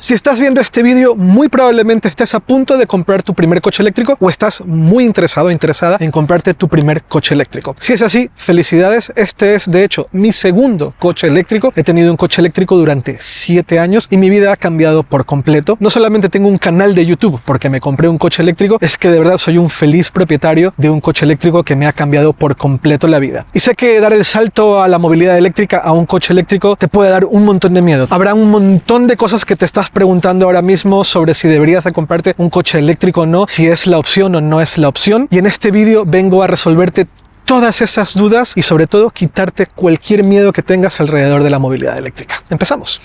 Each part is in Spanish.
Si estás viendo este vídeo, muy probablemente estés a punto de comprar tu primer coche eléctrico o estás muy interesado o interesada en comprarte tu primer coche eléctrico. Si es así, felicidades. Este es, de hecho, mi segundo coche eléctrico. He tenido un coche eléctrico durante 7 años y mi vida ha cambiado por completo. No solamente tengo un canal de YouTube porque me compré un coche eléctrico, es que de verdad soy un feliz propietario de un coche eléctrico que me ha cambiado por completo la vida. Y sé que dar el salto a la movilidad eléctrica, a un coche eléctrico, te puede dar un montón de miedo. Habrá un montón de cosas que te estás preguntando ahora mismo sobre si deberías de comprarte un coche eléctrico o no, si es la opción o no es la opción. Y en este vídeo vengo a resolverte todas esas dudas y sobre todo quitarte cualquier miedo que tengas alrededor de la movilidad eléctrica. Empezamos.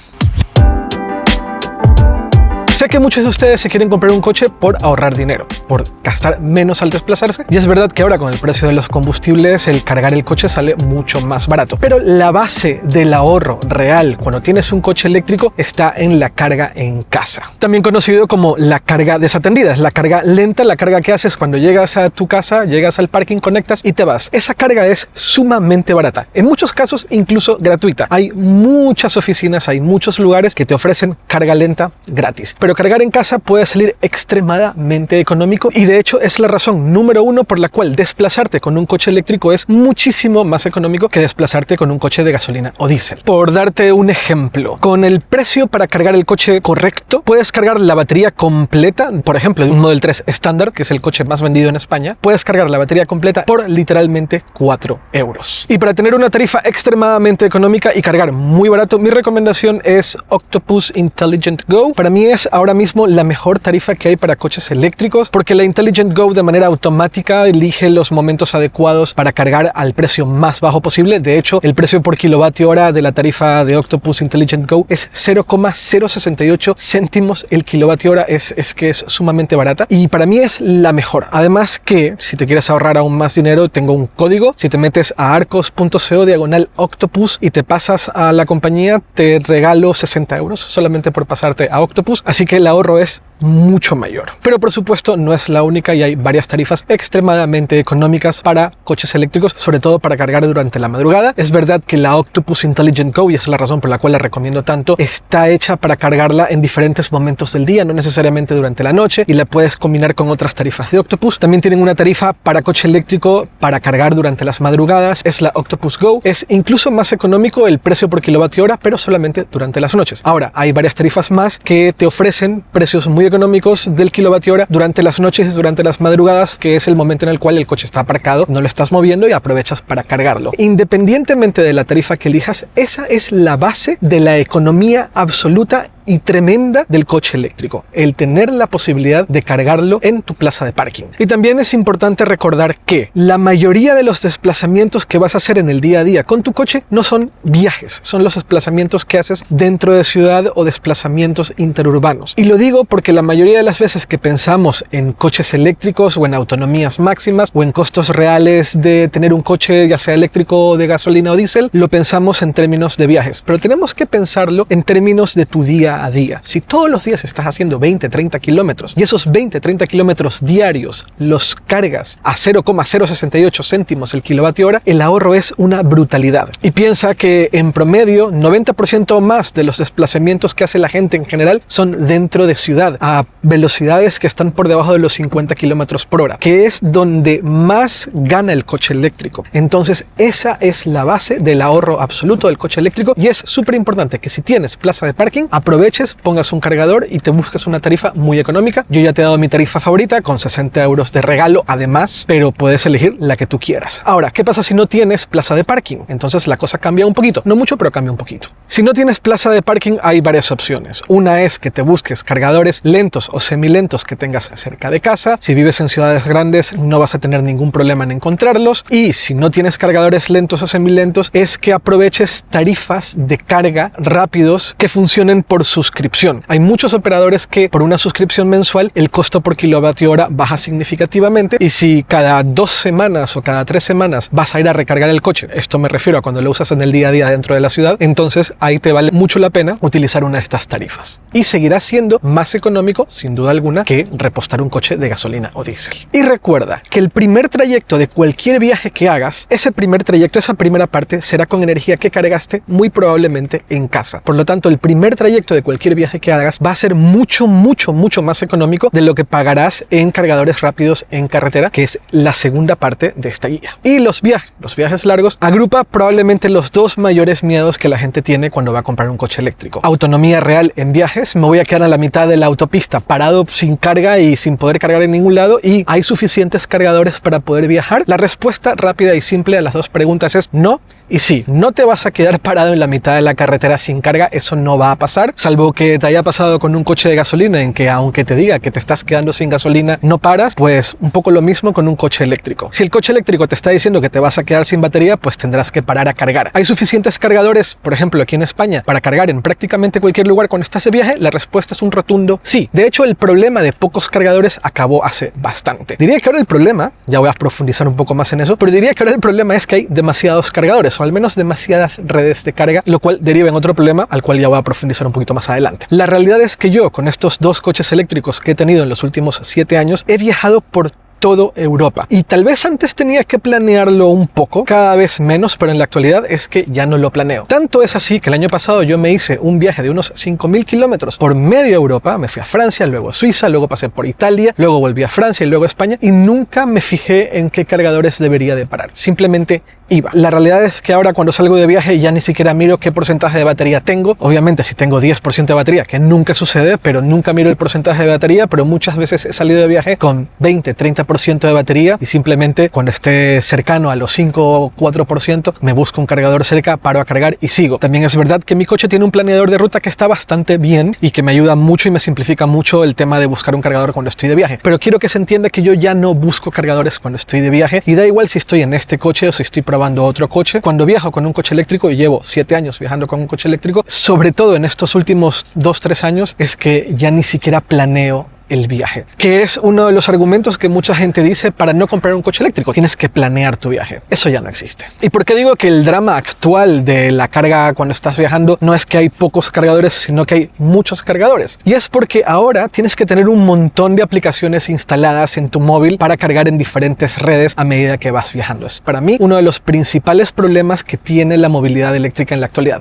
Sé que muchos de ustedes se quieren comprar un coche por ahorrar dinero, por gastar menos al desplazarse, y es verdad que ahora con el precio de los combustibles el cargar el coche sale mucho más barato. Pero la base del ahorro real cuando tienes un coche eléctrico está en la carga en casa. También conocido como la carga desatendida, es la carga lenta, la carga que haces cuando llegas a tu casa, llegas al parking, conectas y te vas. Esa carga es sumamente barata, en muchos casos incluso gratuita. Hay muchas oficinas, hay muchos lugares que te ofrecen carga lenta gratis. Pero cargar en casa puede salir extremadamente económico y de hecho es la razón número 1 por la cual desplazarte con un coche eléctrico es muchísimo más económico que desplazarte con un coche de gasolina o diésel. Por darte un ejemplo, con el precio para cargar el coche correcto, puedes cargar la batería completa, por ejemplo, de un Model 3 estándar, que es el coche más vendido en España, puedes cargar la batería completa por literalmente 4 euros. Y para tener una tarifa extremadamente económica y cargar muy barato, mi recomendación es Octopus Intelligent Go. Para mí es ahora mismo la mejor tarifa que hay para coches eléctricos porque la Intelligent Go de manera automática elige los momentos adecuados para cargar al precio más bajo posible. De hecho, el precio por kilovatio hora de la tarifa de Octopus Intelligent Go es 0,068 céntimos el kilovatio hora. Es que es sumamente barata y para mí es la mejor. Además que si te quieres ahorrar aún más dinero, tengo un código. Si te metes a arcos.co/octopus y te pasas a la compañía, te regalo 60 euros solamente por pasarte a Octopus. Así que el ahorro es mucho mayor. Pero por supuesto no es la única y hay varias tarifas extremadamente económicas para coches eléctricos, sobre todo para cargar durante la madrugada. Es verdad que la Octopus Intelligent Go, y esa es la razón por la cual la recomiendo tanto, está hecha para cargarla en diferentes momentos del día, no necesariamente durante la noche, y la puedes combinar con otras tarifas de Octopus. También tienen una tarifa para coche eléctrico para cargar durante las madrugadas, es la Octopus Go. Es incluso más económico el precio por kilovatio hora, pero solamente durante las noches. Ahora, hay varias tarifas más que te ofrecen precios muy económicos del kilovatio hora durante las noches y durante las madrugadas, que es el momento en el cual el coche está aparcado, no lo estás moviendo y aprovechas para cargarlo. Independientemente de la tarifa que elijas, esa es la base de la economía absoluta y tremenda del coche eléctrico, el tener la posibilidad de cargarlo en tu plaza de parking. Y también es importante recordar que la mayoría de los desplazamientos que vas a hacer en el día a día con tu coche no son viajes, son los desplazamientos que haces dentro de ciudad o desplazamientos interurbanos. Y lo digo porque la mayoría de las veces que pensamos en coches eléctricos o en autonomías máximas o en costos reales de tener un coche ya sea eléctrico, de gasolina o diésel, lo pensamos en términos de viajes, pero tenemos que pensarlo en términos de tu día a día. Si todos los días estás haciendo 20-30 kilómetros y esos 20-30 kilómetros diarios los cargas a 0,068 céntimos el kilovatio hora, el ahorro es una brutalidad. Y piensa que en promedio 90% más de los desplazamientos que hace la gente en general son dentro de ciudad, a velocidades que están por debajo de los 50 kilómetros por hora, que es donde más gana el coche eléctrico. Entonces esa es la base del ahorro absoluto del coche eléctrico y es súper importante que si tienes plaza de parking, aproveches, pongas un cargador y te busques una tarifa muy económica. Yo ya te he dado mi tarifa favorita con 60 euros de regalo además, pero puedes elegir la que tú quieras. Ahora, ¿qué pasa si no tienes plaza de parking? Entonces la cosa cambia un poquito, no mucho, pero cambia un poquito. Si no tienes plaza de parking, hay varias opciones. Una es que te busques cargadores lentos o semilentos que tengas cerca de casa. Si vives en ciudades grandes, no vas a tener ningún problema en encontrarlos. Y si no tienes cargadores lentos o semilentos, es que aproveches tarifas de carga rápidos que funcionen por suscripción. Hay muchos operadores que por una suscripción mensual el costo por kilovatio hora baja significativamente y si cada 2 semanas o cada 3 semanas vas a ir a recargar el coche, esto me refiero a cuando lo usas en el día a día dentro de la ciudad, entonces ahí te vale mucho la pena utilizar una de estas tarifas. Y seguirá siendo más económico, sin duda alguna, que repostar un coche de gasolina o diésel. Y recuerda que el primer trayecto de cualquier viaje que hagas, ese primer trayecto, esa primera parte, será con energía que cargaste muy probablemente en casa. Por lo tanto, el primer trayecto de cualquier viaje que hagas va a ser mucho más económico de lo que pagarás en cargadores rápidos en carretera, que es la segunda parte de esta guía. Y los viajes largos agrupa probablemente los dos mayores miedos que la gente tiene cuando va a comprar un coche eléctrico. Autonomía real en viajes, me voy a quedar a la mitad de la autopista parado sin carga y sin poder cargar en ningún lado, y ¿hay suficientes cargadores para poder viajar? La respuesta rápida y simple a las dos preguntas es no y sí. No te vas a quedar parado en la mitad de la carretera sin carga, eso no va a pasar, salvo que te haya pasado con un coche de gasolina, en que aunque te diga que te estás quedando sin gasolina no paras. Pues un poco lo mismo con un coche eléctrico. Si el coche eléctrico te está diciendo que te vas a quedar sin batería, pues tendrás que parar a cargar. ¿Hay suficientes cargadores, por ejemplo aquí en España, para cargar en prácticamente cualquier lugar cuando estás de viaje? La respuesta es un rotundo sí. De hecho, el problema de pocos cargadores acabó hace bastante. Diría que ahora el problema, ya voy a profundizar un poco más en eso, pero diría que ahora el problema es que hay demasiados cargadores, o al menos demasiadas redes de carga, lo cual deriva en otro problema al cual ya voy a profundizar un poquito más adelante. La realidad es que yo, con estos dos coches eléctricos que he tenido en los últimos 7 años, he viajado por toda Europa. Y tal vez antes tenía que planearlo un poco, cada vez menos, pero en la actualidad es que ya no lo planeo. Tanto es así que el año pasado yo me hice un viaje de unos 5.000 kilómetros por medio Europa. Me fui a Francia, luego a Suiza, luego pasé por Italia, luego volví a Francia y luego a España, y nunca me fijé en qué cargadores debería de parar. Simplemente iba. La realidad es que ahora cuando salgo de viaje ya ni siquiera miro qué porcentaje de batería tengo. Obviamente si tengo 10% de batería, que nunca sucede, pero nunca miro el porcentaje de batería, pero muchas veces he salido de viaje con 20-30% de batería y simplemente cuando esté cercano a los 5 o 4% me busco un cargador cerca, paro a cargar y sigo. También es verdad que mi coche tiene un planeador de ruta que está bastante bien y que me ayuda mucho y me simplifica mucho el tema de buscar un cargador cuando estoy de viaje. Pero quiero que se entienda que yo ya no busco cargadores cuando estoy de viaje, y da igual si estoy en este coche o si estoy probando otro coche. Cuando viajo con un coche eléctrico, y llevo 7 años viajando con un coche eléctrico, sobre todo en estos últimos 2-3 años, es que ya ni siquiera planeo el viaje, que es uno de los argumentos que mucha gente dice para no comprar un coche eléctrico. Tienes que planear tu viaje. Eso ya no existe. ¿Y por qué digo que el drama actual de la carga cuando estás viajando no es que hay pocos cargadores, sino que hay muchos cargadores? Y es porque ahora tienes que tener un montón de aplicaciones instaladas en tu móvil para cargar en diferentes redes a medida que vas viajando. Es para mí uno de los principales problemas que tiene la movilidad eléctrica en la actualidad.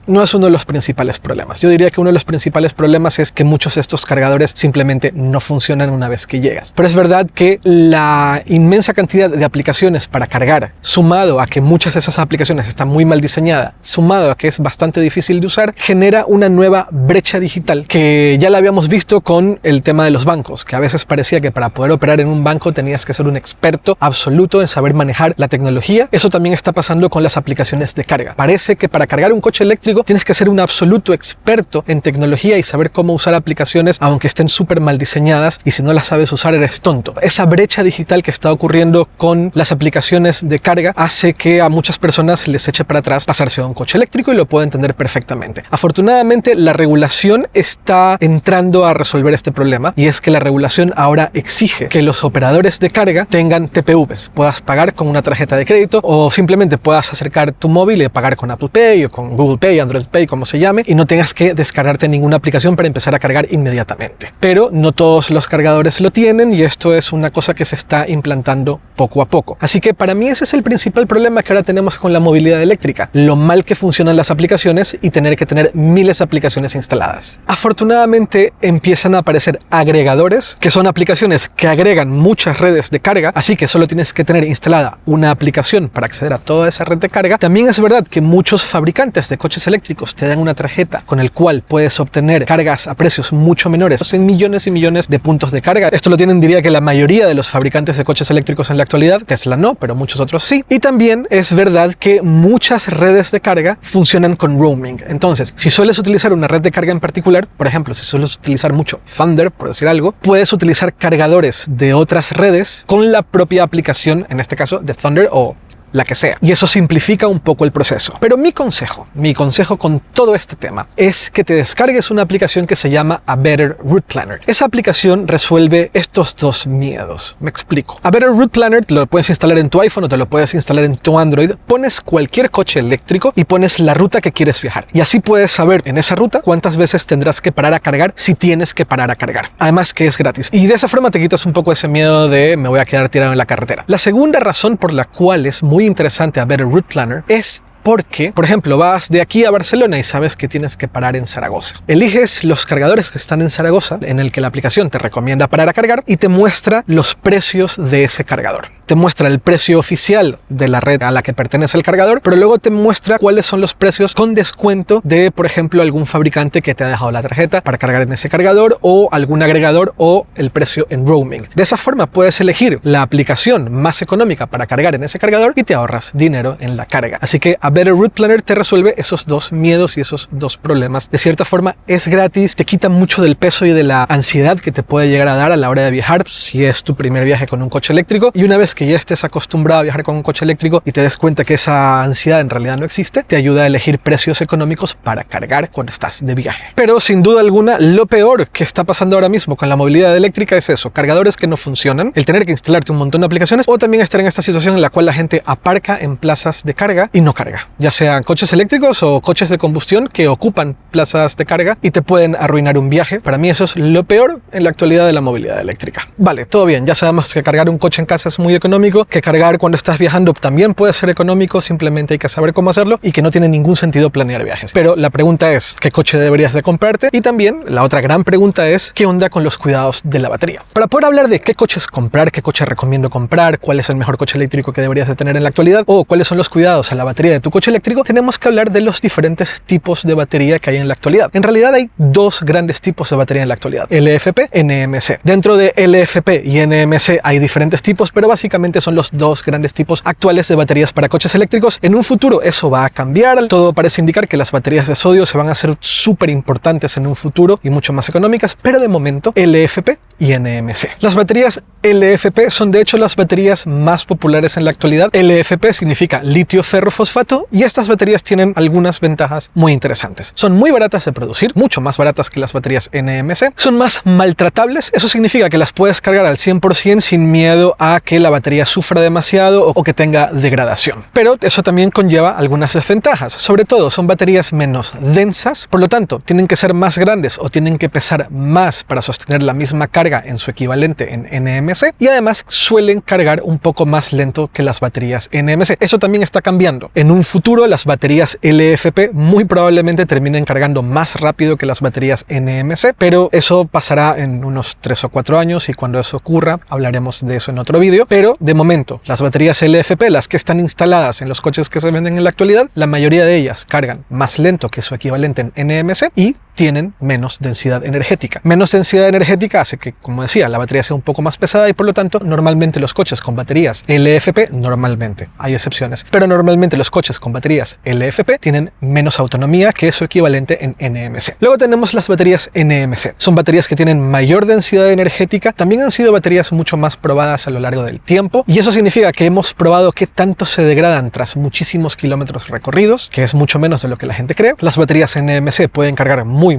No es uno de los principales problemas. Yo diría que uno de los principales problemas es que muchos de estos cargadores simplemente no funcionan una vez que llegas. Pero es verdad que la inmensa cantidad de aplicaciones para cargar, sumado a que muchas de esas aplicaciones están muy mal diseñadas, sumado a que es bastante difícil de usar, genera una nueva brecha digital que ya la habíamos visto con el tema de los bancos, que a veces parecía que para poder operar en un banco tenías que ser un experto absoluto en saber manejar la tecnología. Eso también está pasando con las aplicaciones de carga. Parece que para cargar un coche eléctrico tienes que ser un absoluto experto en tecnología y saber cómo usar aplicaciones aunque estén súper mal diseñadas, y si no las sabes usar eres tonto. Esa brecha digital que está ocurriendo con las aplicaciones de carga hace que a muchas personas les eche para atrás pasarse a un coche eléctrico, y lo puedo entender perfectamente. Afortunadamente la regulación está entrando a resolver este problema, y es que la regulación ahora exige que los operadores de carga tengan TPVs, puedas pagar con una tarjeta de crédito o simplemente puedas acercar tu móvil y pagar con Apple Pay o con Google Pay, Android Pay, como se llame, y no tengas que descargarte ninguna aplicación para empezar a cargar inmediatamente. Pero no todos los cargadores lo tienen, y esto es una cosa que se está implantando poco a poco. Así que para mí ese es el principal problema que ahora tenemos con la movilidad eléctrica: lo mal que funcionan las aplicaciones y tener que tener miles de aplicaciones instaladas. Afortunadamente empiezan a aparecer agregadores, que son aplicaciones que agregan muchas redes de carga, así que solo tienes que tener instalada una aplicación para acceder a toda esa red de carga. También es verdad que muchos fabricantes de coches eléctricos te dan una tarjeta con el cual puedes obtener cargas a precios mucho menores, en millones y millones de puntos de carga. Esto lo tienen, diría que la mayoría de los fabricantes de coches eléctricos en la actualidad. Tesla no, pero muchos otros sí. Y también es verdad que muchas redes de carga funcionan con roaming. Entonces, si sueles utilizar una red de carga en particular, por ejemplo, si sueles utilizar mucho Thunder, por decir algo, puedes utilizar cargadores de otras redes con la propia aplicación, en este caso de Thunder o la que sea. Y eso simplifica un poco el proceso. Pero mi consejo con todo este tema es que te descargues una aplicación que se llama A Better Route Planner. Esa aplicación resuelve estos dos miedos. Me explico. A Better Route Planner te lo puedes instalar en tu iPhone o te lo puedes instalar en tu Android. Pones cualquier coche eléctrico y pones la ruta que quieres viajar. Y así puedes saber en esa ruta cuántas veces tendrás que parar a cargar, si tienes que parar a cargar. Además que es gratis. Y de esa forma te quitas un poco ese miedo de me voy a quedar tirado en la carretera. La segunda razón por la cual es muy interesante A Better Route Planner es porque, por ejemplo, vas de aquí a Barcelona y sabes que tienes que parar en Zaragoza. Eliges los cargadores que están en Zaragoza, en el que la aplicación te recomienda parar a cargar y te muestra los precios de ese cargador. Te muestra el precio oficial de la red a la que pertenece el cargador, pero luego te muestra cuáles son los precios con descuento de, por ejemplo, algún fabricante que te ha dejado la tarjeta para cargar en ese cargador, o algún agregador, o el precio en roaming. De esa forma puedes elegir la aplicación más económica para cargar en ese cargador y te ahorras dinero en la carga. Así que A Better Route Planner te resuelve esos dos miedos y esos dos problemas. De cierta forma es gratis, te quita mucho del peso y de la ansiedad que te puede llegar a dar a la hora de viajar si es tu primer viaje con un coche eléctrico, y una vez que ya estés acostumbrado a viajar con un coche eléctrico y te des cuenta que esa ansiedad en realidad no existe, te ayuda a elegir precios económicos para cargar cuando estás de viaje. Pero sin duda alguna, lo peor que está pasando ahora mismo con la movilidad eléctrica es eso: cargadores que no funcionan, el tener que instalarte un montón de aplicaciones, o también estar en esta situación en la cual la gente aparca en plazas de carga y no carga, ya sean coches eléctricos o coches de combustión que ocupan plazas de carga y te pueden arruinar un viaje. Para mí eso es lo peor en la actualidad de la movilidad eléctrica. Vale, todo bien, ya sabemos que cargar un coche en casa es muy económico, que cargar cuando estás viajando también puede ser económico, simplemente hay que saber cómo hacerlo y que no tiene ningún sentido planear viajes. Pero la pregunta es, ¿qué coche deberías de comprarte? Y también la otra gran pregunta es, ¿qué onda con los cuidados de la batería? Para poder hablar de qué coches comprar, qué coche recomiendo comprar, cuál es el mejor coche eléctrico que deberías de tener en la actualidad, o cuáles son los cuidados a la batería de tu coche eléctrico, tenemos que hablar de los diferentes tipos de batería que hay en la actualidad. En realidad hay dos grandes tipos de batería en la actualidad: LFP, NMC. Dentro de LFP y NMC hay diferentes tipos, pero básicamente son los dos grandes tipos actuales de baterías para coches eléctricos. En un futuro eso va a cambiar. Todo parece indicar que las baterías de sodio se van a hacer súper importantes en un futuro y mucho más económicas, pero de momento LFP y NMC. Las baterías LFP son de hecho las baterías más populares en la actualidad. LFP significa litio ferrofosfato, y estas baterías tienen algunas ventajas muy interesantes. Son muy baratas de producir, mucho más baratas que las baterías NMC. Son más maltratables, eso significa que las puedes cargar al 100% sin miedo a que la batería sufra demasiado o que tenga degradación. Pero eso también conlleva algunas desventajas. Sobre todo son baterías menos densas, por lo tanto tienen que ser más grandes o tienen que pesar más para sostener la misma carga en su equivalente en NMC, y además suelen cargar un poco más lento que las baterías NMC. Eso también está cambiando. En un futuro las baterías LFP muy probablemente terminen cargando más rápido que las baterías NMC, pero eso pasará en unos 3 o 4 años, y cuando eso ocurra hablaremos de eso en otro vídeo. Pero de momento las baterías LFP, las que están instaladas en los coches que se venden en la actualidad, la mayoría de ellas cargan más lento que su equivalente en NMC y tienen menos densidad energética. Menos densidad energética hace que, como decía, la batería sea un poco más pesada, y por lo tanto normalmente los coches con baterías LFP, normalmente, hay excepciones, pero normalmente los coches con baterías LFP tienen menos autonomía que su equivalente en NMC. Luego tenemos las baterías NMC. Son baterías que tienen mayor densidad energética, también han sido baterías mucho más probadas a lo largo del tiempo, y eso significa que hemos probado qué tanto se degradan tras muchísimos kilómetros recorridos, que es mucho menos de lo que la gente cree. Las baterías NMC pueden cargar muy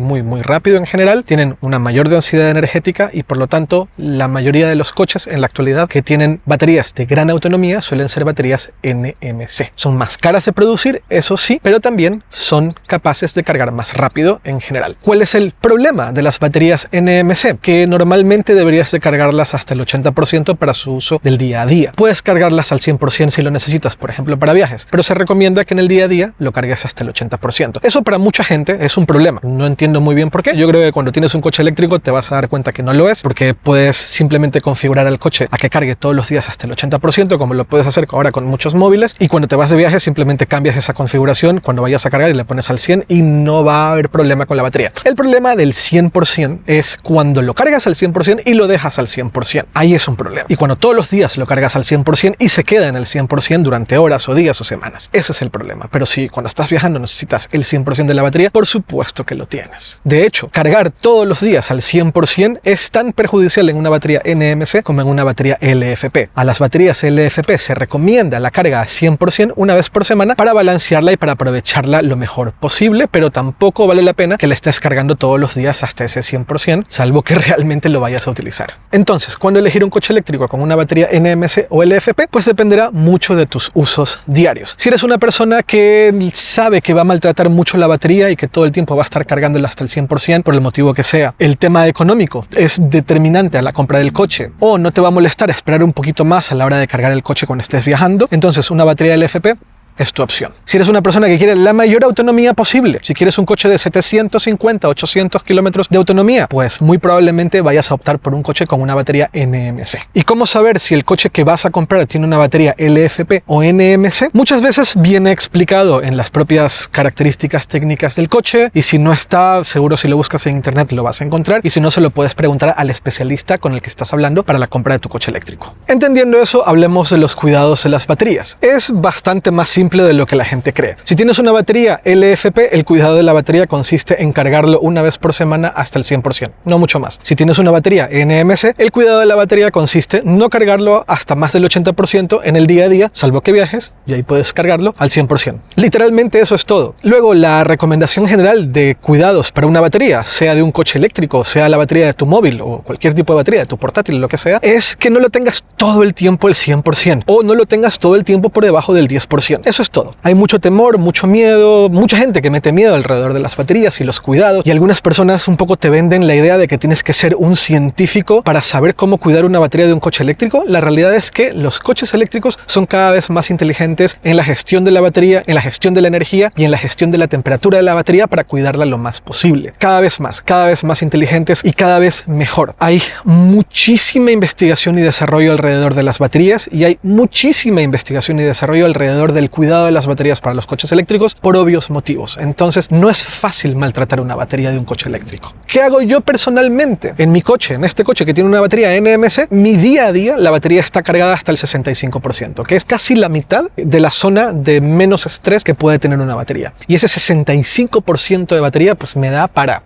rápido en general, tienen una mayor densidad energética, y por lo tanto la mayoría de los coches en la actualidad que tienen baterías de gran autonomía suelen ser baterías NMC. Son más caras de producir, eso sí, pero también son capaces de cargar más rápido en general. ¿Cuál es el problema de las baterías NMC? Que normalmente deberías de cargarlas hasta el 80% para su uso del día a día. Puedes cargarlas al 100% si lo necesitas, por ejemplo para viajes, pero se recomienda que en el día a día lo cargues hasta el 80%. Eso para mucha gente es un problema. No entiendo muy bien por qué. Yo creo que cuando tienes un coche eléctrico te vas a dar cuenta que no lo es, porque puedes simplemente configurar el coche a que cargue todos los días hasta el 80%, como lo puedes hacer ahora con muchos móviles, y cuando te vas de viaje simplemente cambias esa configuración cuando vayas a cargar y le pones al 100 y no va a haber problema con la batería. El problema del 100% es cuando lo cargas al 100% y lo dejas al 100%. Ahí es un problema. Y cuando todos los días lo cargas al 100% y se queda en el 100% durante horas o días o semanas. Ese es el problema. Pero si cuando estás viajando necesitas el 100% de la batería, por supuesto que lo tienes. De hecho, cargar todos los días al 100% es tan perjudicial en una batería NMC como en una batería LFP. A las baterías LFP se recomienda la carga a 100% una vez por semana para balancearla y para aprovecharla lo mejor posible, pero tampoco vale la pena que la estés cargando todos los días hasta ese 100%, salvo que realmente lo vayas a utilizar. Entonces, ¿cuándo elegir un coche eléctrico con una batería NMC o LFP? Pues dependerá mucho de tus usos diarios. Si eres una persona que sabe que va a maltratar mucho la batería y que todo el tiempo va a estar cargándola hasta el 100% por el motivo que sea, el tema económico es determinante a la compra del coche, o no te va a molestar esperar un poquito más a la hora de cargar el coche cuando estés viajando, entonces una batería LFP es tu opción. Si eres una persona que quiere la mayor autonomía posible, si quieres un coche de 750, 800 kilómetros de autonomía, pues muy probablemente vayas a optar por un coche con una batería NMC. ¿Y cómo saber si el coche que vas a comprar tiene una batería LFP o NMC? Muchas veces viene explicado en las propias características técnicas del coche, y si no está, seguro si lo buscas en internet lo vas a encontrar, y si no, se lo puedes preguntar al especialista con el que estás hablando para la compra de tu coche eléctrico. Entendiendo eso, hablemos de los cuidados de las baterías. Es bastante más simple de lo que la gente cree. Si tienes una batería LFP, el cuidado de la batería consiste en cargarlo una vez por semana hasta el 100%, no mucho más. Si tienes una batería NMC, el cuidado de la batería consiste en no cargarlo hasta más del 80% en el día a día, salvo que viajes, y ahí puedes cargarlo al 100%. Literalmente eso es todo. Luego, la recomendación general de cuidados para una batería, sea de un coche eléctrico, sea la batería de tu móvil o cualquier tipo de batería, de tu portátil, lo que sea, es que no lo tengas todo el tiempo el 100% o no lo tengas todo el tiempo por debajo del 10%. Eso es todo. Hay mucho temor, mucho miedo, mucha gente que mete miedo alrededor de las baterías y los cuidados, y algunas personas un poco te venden la idea de que tienes que ser un científico para saber cómo cuidar una batería de un coche eléctrico. La realidad es que los coches eléctricos son cada vez más inteligentes en la gestión de la batería, en la gestión de la energía y en la gestión de la temperatura de la batería para cuidarla lo más posible. Cada vez más inteligentes y cada vez mejor. Hay muchísima investigación y desarrollo alrededor de las baterías, y hay muchísima investigación y desarrollo alrededor del cuidado de las baterías para los coches eléctricos por obvios motivos. Entonces no es fácil maltratar una batería de un coche eléctrico. ¿Qué hago yo personalmente? En mi coche, en este coche que tiene una batería NMC, mi día a día la batería está cargada hasta el 65%, que es casi la mitad de la zona de menos estrés que puede tener una batería. Y ese 65% de batería pues me da para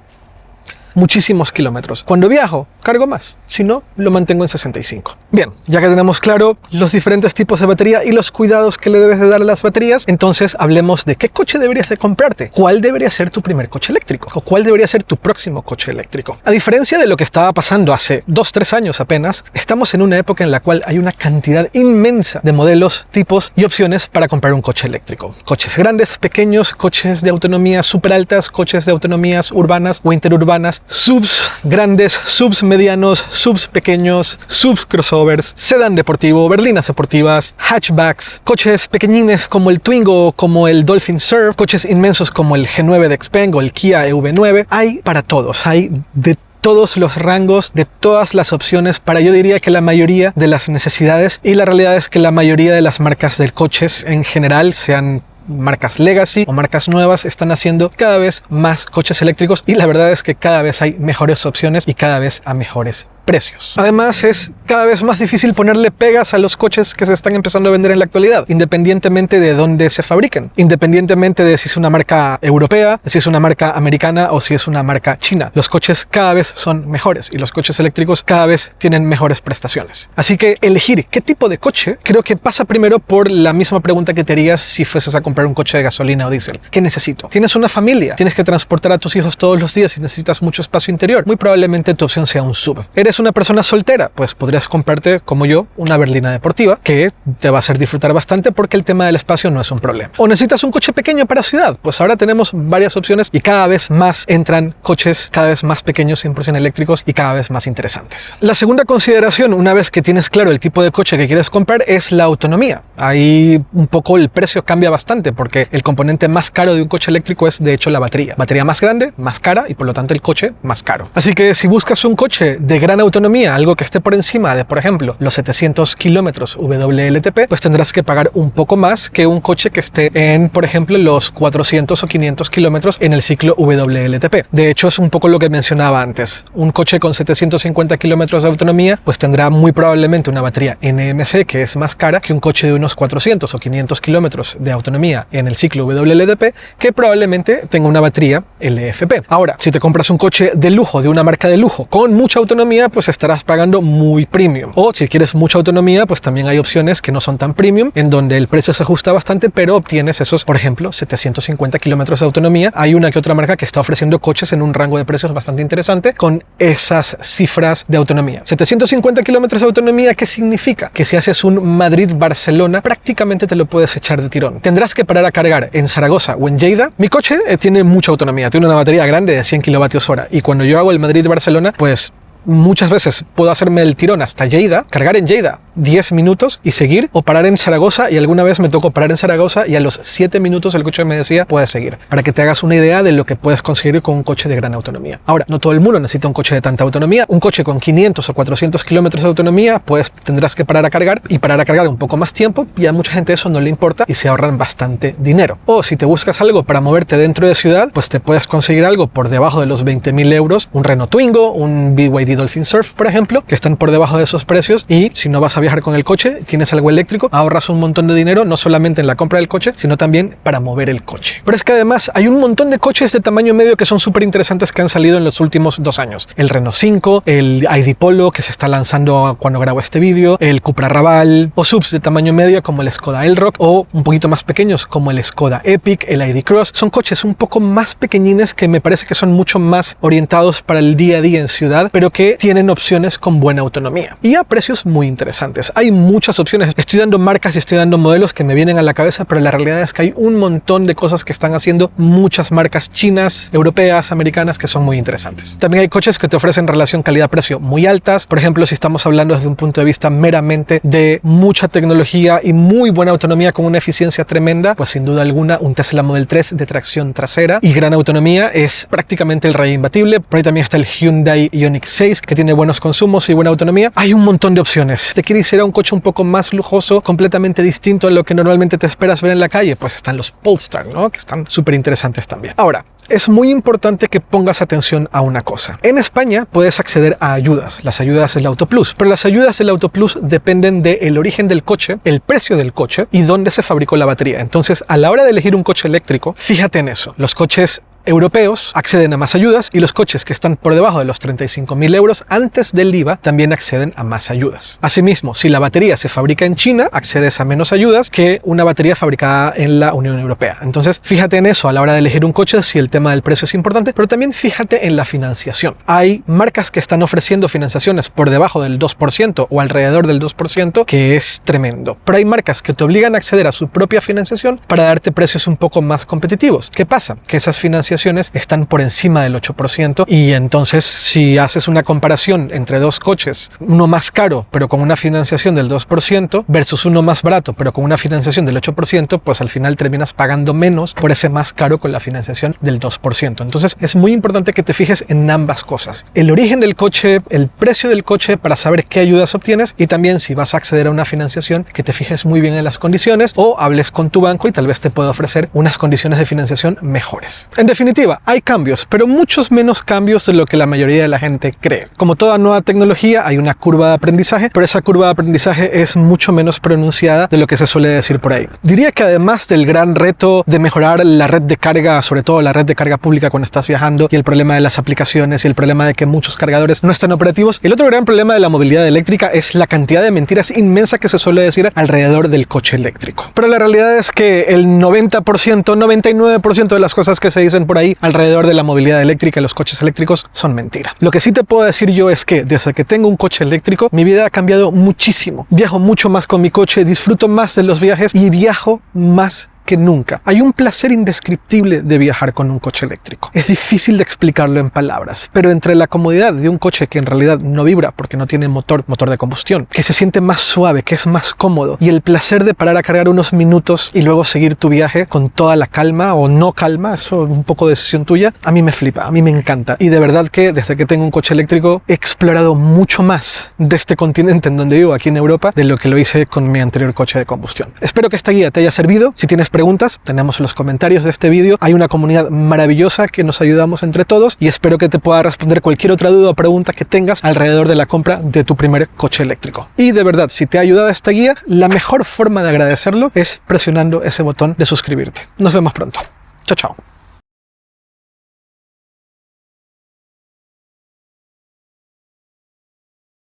muchísimos kilómetros. Cuando viajo, cargo más. Si no, lo mantengo en 65. Bien, ya que tenemos claro los diferentes tipos de batería y los cuidados que le debes de dar a las baterías, entonces hablemos de qué coche deberías de comprarte. ¿Cuál debería ser tu primer coche eléctrico? ¿O cuál debería ser tu próximo coche eléctrico? A diferencia de lo que estaba pasando hace 2-3 años apenas, estamos en una época en la cual hay una cantidad inmensa de modelos, tipos y opciones para comprar un coche eléctrico. Coches grandes, pequeños, coches de autonomía súper altas, coches de autonomías urbanas o interurbanas, subs grandes, subs medianos, subs pequeños, subs crossovers, sedán deportivo, berlinas deportivas, hatchbacks, coches pequeñines como el Twingo, como el Dolphin Surf, coches inmensos como el G9 de Xpeng o el Kia EV9. Hay para todos, hay de todos los rangos, de todas las opciones, para yo diría que la mayoría de las necesidades, y la realidad es que la mayoría de las marcas de coches en general, sean marcas legacy o marcas nuevas, están haciendo cada vez más coches eléctricos, y la verdad es que cada vez hay mejores opciones y cada vez a mejores precios. Además, es cada vez más difícil ponerle pegas a los coches que se están empezando a vender en la actualidad, independientemente de dónde se fabriquen, independientemente de si es una marca europea, si es una marca americana o si es una marca china. Los coches cada vez son mejores y los coches eléctricos cada vez tienen mejores prestaciones. Así que elegir qué tipo de coche creo que pasa primero por la misma pregunta que te harías si fueses a comprar un coche de gasolina o diésel. ¿Qué necesito? ¿Tienes una familia? ¿Tienes que transportar a tus hijos todos los días y necesitas mucho espacio interior? Muy probablemente tu opción sea un SUV. ¿Eres una persona soltera? Pues podrías comprarte, como yo, una berlina deportiva que te va a hacer disfrutar bastante porque el tema del espacio no es un problema. ¿O necesitas un coche pequeño para ciudad? Pues ahora tenemos varias opciones y cada vez más entran coches cada vez más pequeños, 100% eléctricos y cada vez más interesantes. La segunda consideración, una vez que tienes claro el tipo de coche que quieres comprar, es la autonomía. Ahí un poco el precio cambia bastante porque el componente más caro de un coche eléctrico es de hecho la batería. Batería más grande, más cara y por lo tanto el coche más caro. Así que si buscas un coche de gran autonomía, algo que esté por encima de, por ejemplo, los 700 kilómetros WLTP, pues tendrás que pagar un poco más que un coche que esté en, por ejemplo, los 400 o 500 kilómetros en el ciclo WLTP. De hecho, es un poco lo que mencionaba antes. Un coche con 750 kilómetros de autonomía, pues tendrá muy probablemente una batería NMC que es más cara que un coche de unos 400 o 500 kilómetros de autonomía en el ciclo WLTP, que probablemente tenga una batería LFP. Ahora, si te compras un coche de lujo, de una marca de lujo, con mucha autonomía, pues estarás pagando muy premium. O si quieres mucha autonomía, pues también hay opciones que no son tan premium, en donde el precio se ajusta bastante, pero obtienes esos, por ejemplo, 750 kilómetros de autonomía. Hay una que otra marca que está ofreciendo coches en un rango de precios bastante interesante con esas cifras de autonomía. 750 kilómetros de autonomía, ¿qué significa? Que si haces un Madrid-Barcelona, prácticamente te lo puedes echar de tirón. Tendrás que parar a cargar en Zaragoza o en Lleida. Mi coche tiene mucha autonomía, tiene una batería grande de 100 kilovatios hora, y cuando yo hago el Madrid-Barcelona, pues muchas veces puedo hacerme el tirón hasta Lleida, cargar en Lleida, 10 minutos y seguir, o parar en Zaragoza, y alguna vez me tocó parar en Zaragoza y a los 7 minutos el coche me decía puedes seguir, para que te hagas una idea de lo que puedes conseguir con un coche de gran autonomía. Ahora, no todo el mundo necesita un coche de tanta autonomía. Un coche con 500 o 400 kilómetros de autonomía, pues tendrás que parar a cargar, y parar a cargar un poco más tiempo, y a mucha gente eso no le importa y se ahorran bastante dinero. O si te buscas algo para moverte dentro de ciudad, pues te puedes conseguir algo por debajo de los 20.000 euros, un Renault Twingo, un BYD Dolphin Surf, por ejemplo, que están por debajo de esos precios, y si no vas a viajar con el coche, tienes algo eléctrico, ahorras un montón de dinero, no solamente en la compra del coche, sino también para mover el coche. Pero es que además hay un montón de coches de tamaño medio que son súper interesantes que han salido en los últimos 2 años. El Renault 5, el ID Polo, que se está lanzando cuando grabo este vídeo, el Cupra Raval, o subs de tamaño medio como el Skoda Elroq, o un poquito más pequeños como el Skoda Epic, el ID Cross. Son coches un poco más pequeñines que me parece que son mucho más orientados para el día a día en ciudad, pero que tienen opciones con buena autonomía y a precios muy interesantes. Hay muchas opciones. Estoy dando marcas y estoy dando modelos que me vienen a la cabeza, pero la realidad es que hay un montón de cosas que están haciendo muchas marcas chinas, europeas, americanas, que son muy interesantes. También hay coches que te ofrecen relación calidad-precio muy altas. Por ejemplo, si estamos hablando desde un punto de vista meramente de mucha tecnología y muy buena autonomía con una eficiencia tremenda, pues sin duda alguna un Tesla Model 3 de tracción trasera y gran autonomía es prácticamente el rey imbatible. Por ahí también está el Hyundai Ioniq 6, que tiene buenos consumos y buena autonomía. Hay un montón de opciones. ¿Te quieres ir a un coche un poco más lujoso, completamente distinto a lo que normalmente te esperas ver en la calle? Pues están los Polestar, ¿no? Que están súper interesantes también. Ahora, es muy importante que pongas atención a una cosa. En España puedes acceder a ayudas, las ayudas del Auto Plus, pero las ayudas del Auto Plus dependen del origen del coche, el precio del coche y dónde se fabricó la batería. Entonces, a la hora de elegir un coche eléctrico, fíjate en eso. Los coches europeos acceden a más ayudas y los coches que están por debajo de los 35.000 euros antes del IVA también acceden a más ayudas. Asimismo, si la batería se fabrica en China, accedes a menos ayudas que una batería fabricada en la Unión Europea. Entonces, fíjate en eso a la hora de elegir un coche, si el tema del precio es importante, pero también fíjate en la financiación. Hay marcas que están ofreciendo financiaciones por debajo del 2% o alrededor del 2%, que es tremendo. Pero hay marcas que te obligan a acceder a su propia financiación para darte precios un poco más competitivos. ¿Qué pasa? Que esas financiaciones están por encima del 8%, y entonces si haces una comparación entre dos coches, uno más caro pero con una financiación del 2% versus uno más barato pero con una financiación del 8%, pues al final terminas pagando menos por ese más caro con la financiación del 2%. Entonces es muy importante que te fijes en ambas cosas: el origen del coche, el precio del coche, para saber qué ayudas obtienes, y también si vas a acceder a una financiación, que te fijes muy bien en las condiciones o hables con tu banco y tal vez te pueda ofrecer unas condiciones de financiación mejores. En definitiva, hay cambios, pero muchos menos cambios de lo que la mayoría de la gente cree. Como toda nueva tecnología, hay una curva de aprendizaje, pero esa curva de aprendizaje es mucho menos pronunciada de lo que se suele decir por ahí. Diría que además del gran reto de mejorar la red de carga, sobre todo la red de carga pública cuando estás viajando, y el problema de las aplicaciones y el problema de que muchos cargadores no están operativos, el otro gran problema de la movilidad eléctrica es la cantidad de mentiras inmensa que se suele decir alrededor del coche eléctrico. Pero la realidad es que el 90%, 99% de las cosas que se dicen por ahí alrededor de la movilidad eléctrica y los coches eléctricos son mentira. Lo que sí te puedo decir yo es que desde que tengo un coche eléctrico, mi vida ha cambiado muchísimo. Viajo mucho más con mi coche, disfruto más de los viajes y viajo más que nunca. Hay un placer indescriptible de viajar con un coche eléctrico. Es difícil de explicarlo en palabras, pero entre la comodidad de un coche que en realidad no vibra porque no tiene motor de combustión, que se siente más suave, que es más cómodo, y el placer de parar a cargar unos minutos y luego seguir tu viaje con toda la calma o no calma, eso es un poco decisión tuya, a mí me flipa, a mí me encanta. Y de verdad que desde que tengo un coche eléctrico he explorado mucho más de este continente en donde vivo, aquí en Europa, de lo que lo hice con mi anterior coche de combustión. Espero que esta guía te haya servido. Si tienes preguntas, tenemos en los comentarios de este vídeo. Hay una comunidad maravillosa que nos ayudamos entre todos, y espero que te pueda responder cualquier otra duda o pregunta que tengas alrededor de la compra de tu primer coche eléctrico. Y de verdad, si te ha ayudado esta guía, la mejor forma de agradecerlo es presionando ese botón de suscribirte. Nos vemos pronto. Chao, chao.